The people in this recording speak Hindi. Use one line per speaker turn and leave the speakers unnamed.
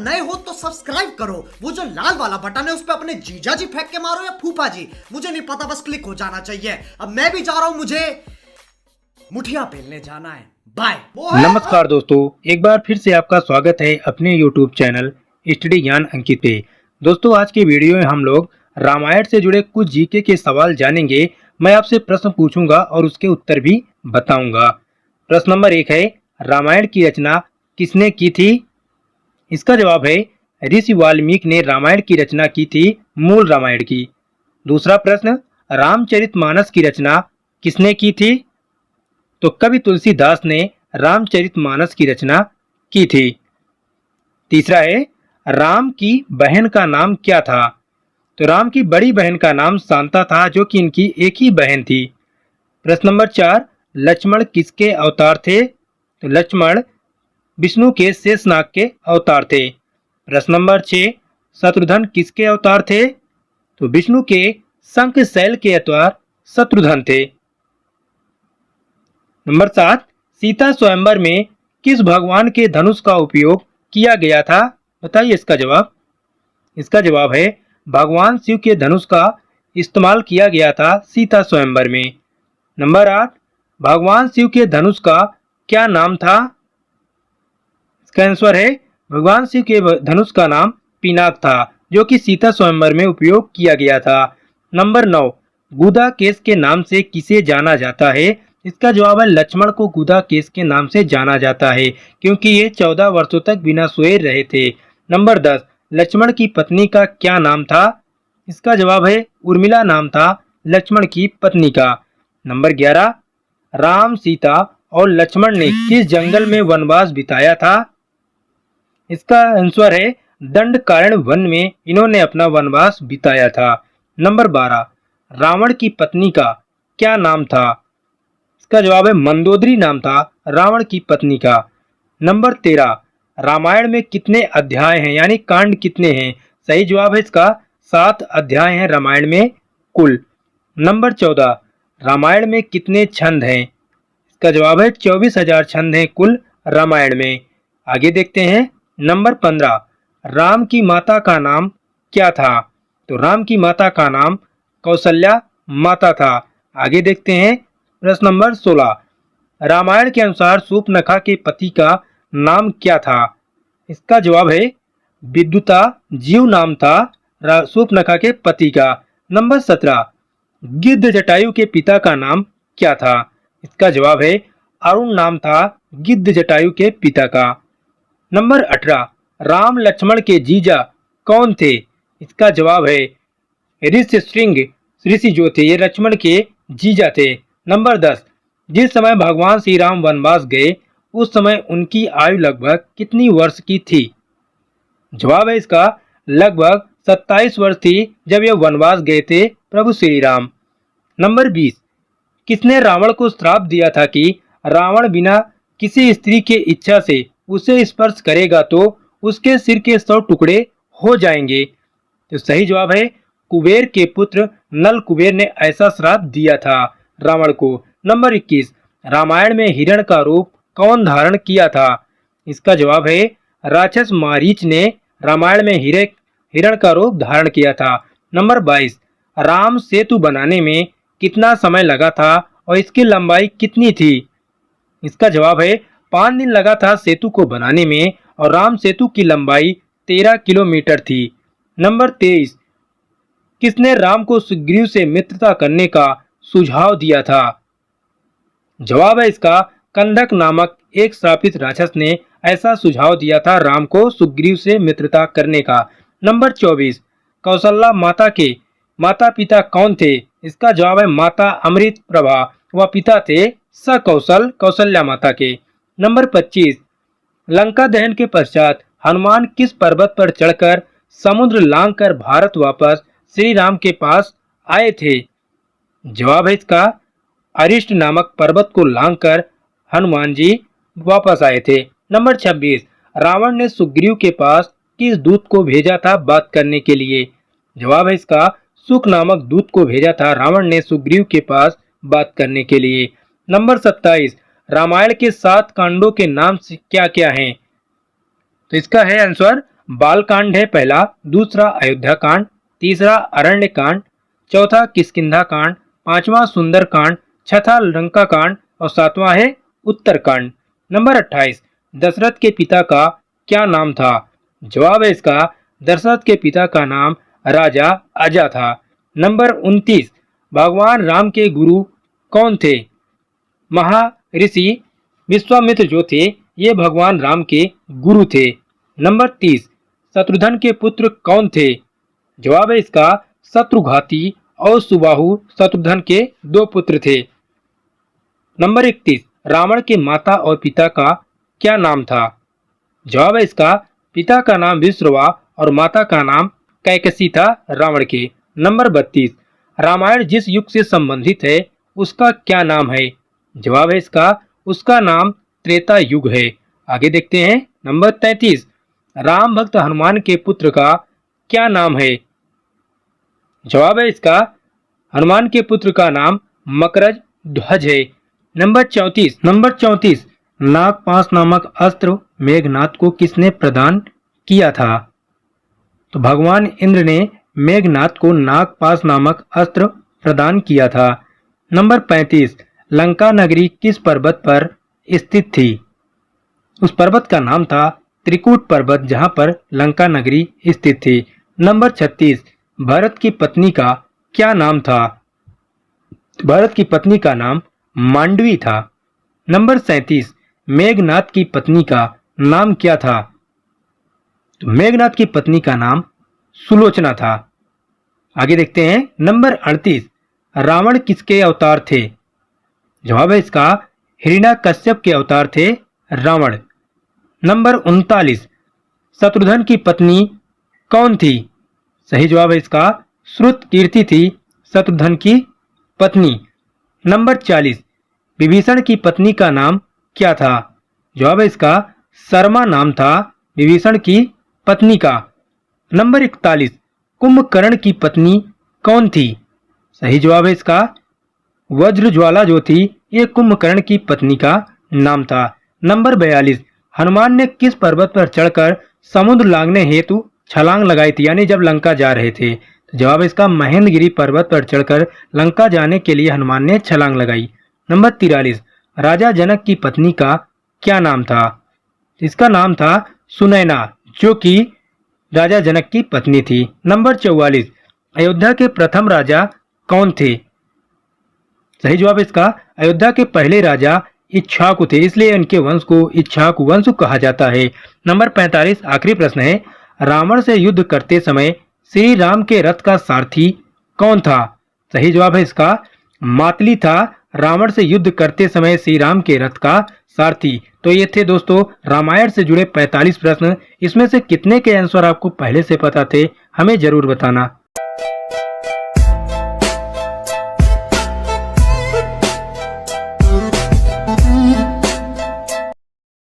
नए हो तो सब्सक्राइब करो, वो जो लाल वाला बटन है उस पर अपने जीजा जी फेंक के मारो या फूफा जी, मुझे नहीं पता, बस क्लिक हो जाना चाहिए। अब मैं भी जा रहा हूं, मुझे मुठिया पेलने जाना है। बाय।
नमस्कार दोस्तों, एक बार फिर से आपका स्वागत है अपने YouTube चैनल स्टडी ज्ञान अंकित पे। दोस्तों, आज के वीडियो में हम लोग रामायण से जुड़े कुछ जीके के सवाल जानेंगे। मैं आपसे प्रश्न पूछूंगा और उसके उत्तर भी बताऊंगा। प्रश्न नंबर 1 है, रामायण की रचना किसने की थी? इसका जवाब है ऋषि वाल्मीकि ने रामायण की रचना की थी, मूल रामायण की। दूसरा प्रश्न, रामचरितमानस की रचना किसने की थी? तो कवि तुलसीदास ने रामचरितमानस की रचना की थी। तीसरा है, राम की बहन का नाम क्या था? तो राम की बड़ी बहन का नाम शांता था, जो कि इनकी एक ही बहन थी। प्रश्न नंबर 4, लक्ष्मण किसके अवतार थे? तो लक्ष्मण विष्णु के शेषनाग के अवतार थे। प्रश्न नंबर 6, शत्रुघ्न किसके अवतार थे? तो विष्णु के शंखशैल के अवतार शत्रुघ्न थे। नंबर 7, सीता स्वयंवर में किस भगवान के धनुष का उपयोग किया गया था? बताइए इसका जवाब। इसका जवाब है भगवान शिव के धनुष का इस्तेमाल किया गया था सीता स्वयंवर में। नंबर 8, भगवान शिव के धनुष का क्या नाम था? इसका आंसर है भगवान शिव के धनुष का नाम पिनाक था, जो कि सीता स्वयंवर में उपयोग किया गया था। नंबर 9, गुदा केश के नाम से किसे जाना जाता है? इसका जवाब है लक्ष्मण को गुदा केश के नाम से जाना जाता है, क्योंकि ये 14 वर्षों तक बिना सोए रहे थे। नंबर 10, लक्ष्मण की पत्नी का क्या नाम था? इसका जवाब है उर्मिला नाम था लक्ष्मण की पत्नी का। नंबर 11, राम, सीता और लक्ष्मण ने किस जंगल में वनवास बिताया था? इसका आंसर है दंडकारण्य वन में इन्होंने अपना वनवास बिताया था। नंबर 12, रावण की पत्नी का क्या नाम था? इसका जवाब है मंदोदरी नाम था रावण की पत्नी का। नंबर 13, रामायण में कितने अध्याय हैं, यानी कांड कितने हैं? सही जवाब है इसका 7 अध्याय हैं रामायण में कुल। नंबर 14, रामायण में कितने छंद हैं? इसका जवाब है 24,000 छंद हैं कुल रामायण में। आगे देखते हैं। नंबर 15, राम की माता का नाम क्या था? तो राम की माता का नाम कौशल्या माता था। आगे देखते हैं। प्रश्न नंबर 16, रामायण के अनुसार शूर्पणखा के पति का नाम क्या था? इसका जवाब है विद्युता जीव नाम था शूर्पणखा के पति का। नंबर 17, गिद्ध जटायु के पिता का नाम क्या था? इसका जवाब है अरुण नाम था गिद्ध जटायु के पिता का। नंबर 18, राम लक्ष्मण के जीजा कौन थे? इसका जवाब है ऋष्यशृंग ऋषि जो थे, ये लक्ष्मण के जीजा थे। नंबर 10, जिस समय भगवान श्री राम वनवास गए उस समय उनकी आयु लगभग कितनी वर्ष की थी? जवाब है इसका लगभग 27 वर्ष थी जब यह वनवास गए थे प्रभु श्री राम। नंबर 20, किसने रावण को श्राप दिया था कि रावण बिना किसी स्त्री के इच्छा से उसे स्पर्श करेगा तो उसके सिर के 100 टुकड़े हो जाएंगे? तो सही जवाब है कुबेर के पुत्र नल कुबेर ने ऐसा श्राप दिया था रावण को। नंबर 21, रामायण में हिरण का रूप कौन धारण किया था? इसका जवाब है राक्षस मारीच ने रामायण में हिरण का रूप धारण किया था। नंबर 22, राम सेतु बनाने में कितना समय लगा था और इसकी लंबाई कितनी थी? इसका जवाब है 5 दिन लगा था सेतु को बनाने में और राम सेतु की लंबाई 13 किलोमीटर थी। नंबर 23, किसने राम को सुग्रीव से मित्रता करने का सुझाव दिया था? जवाब है इसका कंदक नामक एक श्रापित राक्षस ने ऐसा सुझाव दिया था राम को सुग्रीव से मित्रता करने का। नंबर 24, कौशल्या माता के माता पिता कौन थे? इसका जवाब है माता अमृत प्रभा, वह पिता थे सकौशल कौशल्या माता के। नंबर 25, लंका दहन के पश्चात हनुमान किस पर्वत पर चढ़कर समुद्र लांघकर भारत वापस श्री राम के पास आए थे? जवाब है इसका अरिष्ट नामक पर्वत को लांघकर हनुमान जी वापस आए थे। नंबर 26, रावण ने सुग्रीव के पास किस दूत को भेजा था बात करने के लिए? जवाब है इसका सुक नामक दूत को भेजा था रावण ने सुग्रीव के पास बात करने के लिए। नंबर 27, रामायण के 7 कांडों के नाम क्या क्या हैं? तो इसका है आंसर बाल कांड है पहला, दूसरा अयोध्या कांड, तीसरा अरण्य कांड, चौथा किष्किंधा कांड, पांचवा सुंदर कांड, छठा लंका कांड और सातवां है उत्तर कांड। नंबर 28, दशरथ के पिता का क्या नाम था? जवाब है इसका दशरथ के पिता का नाम राजा अजा था। नंबर 29, भगवान राम के गुरु कौन थे? महर्षि विश्वामित्र जो थे ये भगवान राम के गुरु थे। नंबर 30, शत्रुघ्न के पुत्र कौन थे? जवाब है इसका शत्रुघाती और सुबाहु शत्रुघ्न के 2 पुत्र थे। नंबर 31, रावण के माता और पिता का क्या नाम था? जवाब है इसका पिता का नाम विश्रवा और माता का नाम कैकसी था रावण के। नंबर 32, रामायण जिस युग से संबंधित है उसका क्या नाम है? जवाब है इसका उसका नाम त्रेता युग है। आगे देखते हैं। नंबर 33, राम भक्त हनुमान के पुत्र का क्या नाम है? जवाब है इसका हनुमान के पुत्र का नाम मकरज ध्वज है। नंबर 34, नागपाश नामक अस्त्र मेघनाद को किसने प्रदान किया था? तो भगवान इंद्र ने मेघनाद को नागपाश नामक अस्त्र प्रदान किया था। नंबर 35, लंका नगरी किस पर्वत पर स्थित थी? उस पर्वत का नाम था त्रिकूट पर्वत, जहां पर लंका नगरी स्थित थी। नंबर 36, भरत की पत्नी का क्या नाम था? भरत की पत्नी का नाम मांडवी था। नंबर 37, मेघनाद की पत्नी का नाम क्या था? तो मेघनाद की पत्नी का नाम सुलोचना था। आगे देखते हैं। नंबर 38, रावण किसके अवतार थे? जवाब है इसका हिरण्याकश्यप के अवतार थे रावण। नंबर 39, शत्रुघ्न की पत्नी कौन थी? सही जवाब है इसका श्रुतकीर्ति थी शत्रुघ्न की पत्नी। नंबर 40, विभीषण की पत्नी का नाम क्या था? जवाब है इसका शर्मा नाम था विभीषण की पत्नी का। नंबर 41, कुंभकर्ण की पत्नी कौन थी? सही जवाब है इसका वज्रज्वाला जो थी ये कुंभकर्ण की पत्नी का नाम था। नंबर 42, हनुमान ने किस पर्वत पर चढ़कर समुद्र लांघने हेतु छलांग लगाई थी, यानी जब लंका जा रहे थे? तो जवाब है इसका महेंद्रगिरी पर्वत पर चढ़कर लंका जाने के लिए हनुमान ने छलांग लगाई। नंबर 43, राजा जनक की पत्नी का क्या नाम था? इसका नाम था सुनैना, जो कि राजा जनक की पत्नी थी। नंबर 44, अयोध्या के प्रथम राजा कौन थे? सही जवाब इसका अयोध्या के पहले राजा इक्ष्वाकु थे, इसलिए इनके वंश को इक्ष्वाकु वंश कहा जाता है। नंबर 45, आखिरी प्रश्न है, रावण से युद्ध करते समय श्री राम के रथ का सारथी कौन था? सही जवाब है इसका मातली था रावण से युद्ध करते समय श्री राम के रथ का सारथी। तो ये थे दोस्तों रामायण से जुड़े 45 प्रश्न। इसमें से कितने के आंसर आपको पहले से पता थे हमें जरूर बताना।